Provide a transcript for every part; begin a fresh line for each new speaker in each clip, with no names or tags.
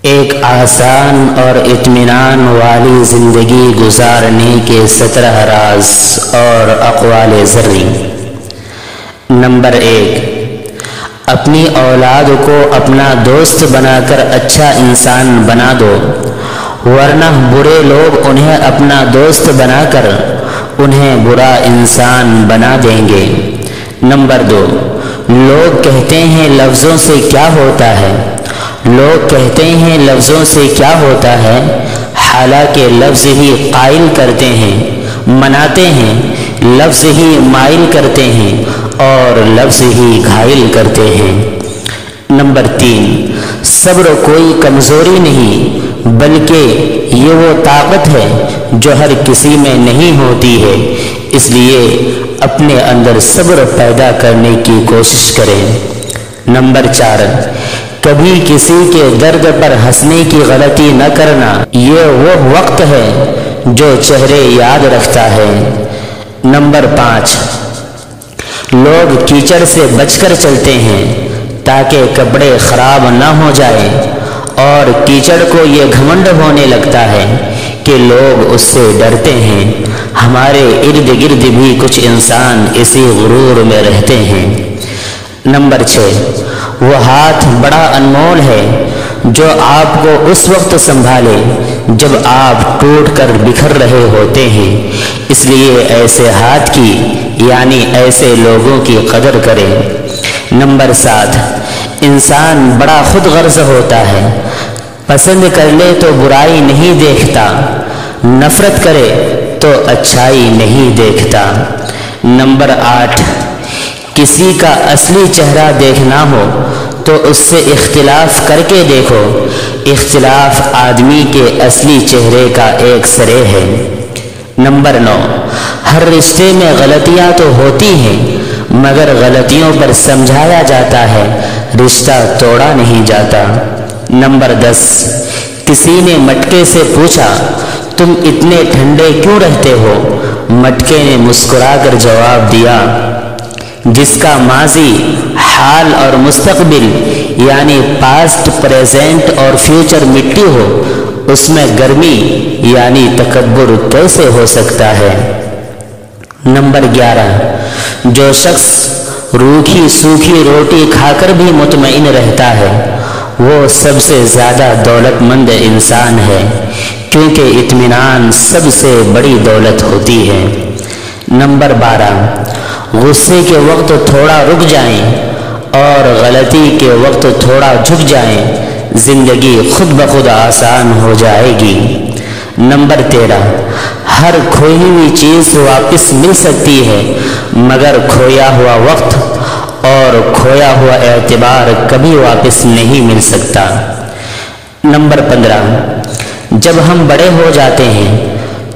ایک آسان اور اطمینان والی زندگی گزارنے کے 17 راز اور اقوال زرعی۔ نمبر 1، اپنی اولاد کو اپنا دوست بنا کر اچھا انسان بنا دو، ورنہ برے لوگ انہیں اپنا دوست بنا کر انہیں برا انسان بنا دیں گے۔ نمبر 2، لوگ کہتے ہیں لفظوں سے کیا ہوتا ہے، لوگ کہتے ہیں لفظوں سے کیا ہوتا ہے، حالانکہ لفظ ہی قائل کرتے ہیں، مناتے ہیں، لفظ ہی مائل کرتے ہیں اور لفظ ہی گھائل کرتے ہیں۔ نمبر 3، صبر کوئی کمزوری نہیں بلکہ یہ وہ طاقت ہے جو ہر کسی میں نہیں ہوتی ہے، اس لیے اپنے اندر صبر پیدا کرنے کی کوشش کریں۔ نمبر 4، کبھی کسی کے درد پر ہنسنے کی غلطی نہ کرنا، یہ وہ وقت ہے جو چہرے یاد رکھتا ہے۔ نمبر 5، لوگ کیچڑ سے بچ کر چلتے ہیں تاکہ کپڑے خراب نہ ہو جائیں، اور کیچڑ کو یہ گھمنڈ ہونے لگتا ہے کہ لوگ اس سے ڈرتے ہیں۔ ہمارے ارد گرد بھی کچھ انسان اسی غرور میں رہتے ہیں۔ نمبر 6، وہ ہاتھ بڑا انمول ہے جو آپ کو اس وقت سنبھالے جب آپ ٹوٹ کر بکھر رہے ہوتے ہیں، اس لیے ایسے ہاتھ کی یعنی ایسے لوگوں کی قدر کریں۔ نمبر 7، انسان بڑا خود غرض ہوتا ہے، پسند کر لے تو برائی نہیں دیکھتا، نفرت کرے تو اچھائی نہیں دیکھتا۔ نمبر 8، کسی کا اصلی چہرہ دیکھنا ہو تو اس سے اختلاف کر کے دیکھو، اختلاف آدمی کے اصلی چہرے کا ایک سرے ہے۔ نمبر 9، ہر رشتے میں غلطیاں تو ہوتی ہیں مگر غلطیوں پر سمجھایا جاتا ہے، رشتہ توڑا نہیں جاتا۔ نمبر 10، کسی نے مٹکے سے پوچھا تم اتنے ٹھنڈے کیوں رہتے ہو؟ مٹکے نے مسکرا کر جواب دیا، جس کا ماضی، حال اور مستقبل یعنی پاسٹ، پریزنٹ اور فیوچر مٹی ہو، اس میں گرمی یعنی تکبر کیسے ہو سکتا ہے؟ نمبر 11، جو شخص روکھی سوکھی روٹی کھا کر بھی مطمئن رہتا ہے وہ سب سے زیادہ دولت مند انسان ہے، کیونکہ اطمینان سب سے بڑی دولت ہوتی ہے۔ نمبر 12، غصے کے وقت تھوڑا رک جائیں اور غلطی کے وقت تھوڑا جھک جائیں، زندگی خود بخود آسان ہو جائے گی۔ نمبر 13، ہر کھوئی ہوئی چیز واپس مل سکتی ہے مگر کھویا ہوا وقت اور کھویا ہوا اعتبار کبھی واپس نہیں مل سکتا۔ نمبر 15، جب ہم بڑے ہو جاتے ہیں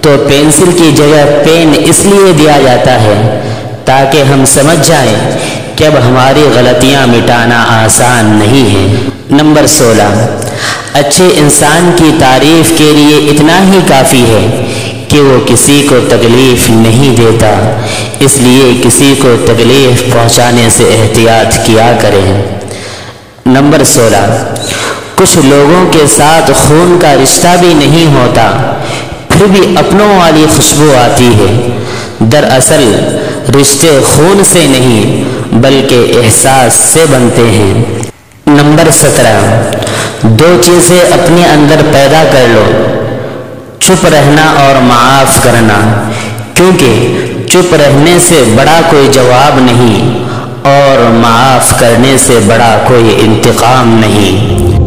تو پینسل کی جگہ پین اس لیے دیا جاتا ہے تاکہ ہم سمجھ جائیں کہ اب ہماری غلطیاں مٹانا آسان نہیں ہے۔ نمبر 16، اچھے انسان کی تعریف کے لیے اتنا ہی کافی ہے کہ وہ کسی کو تکلیف نہیں دیتا، اس لیے کسی کو تکلیف پہنچانے سے احتیاط کیا کریں۔ نمبر 16، کچھ لوگوں کے ساتھ خون کا رشتہ بھی نہیں ہوتا پھر بھی اپنوں والی خوشبو آتی ہے، دراصل رشتے خون سے نہیں بلکہ احساس سے بنتے ہیں۔ نمبر 17، 2 چیزیں اپنے اندر پیدا کر لو، چپ رہنا اور معاف کرنا، کیونکہ چپ رہنے سے بڑا کوئی جواب نہیں اور معاف کرنے سے بڑا کوئی انتقام نہیں۔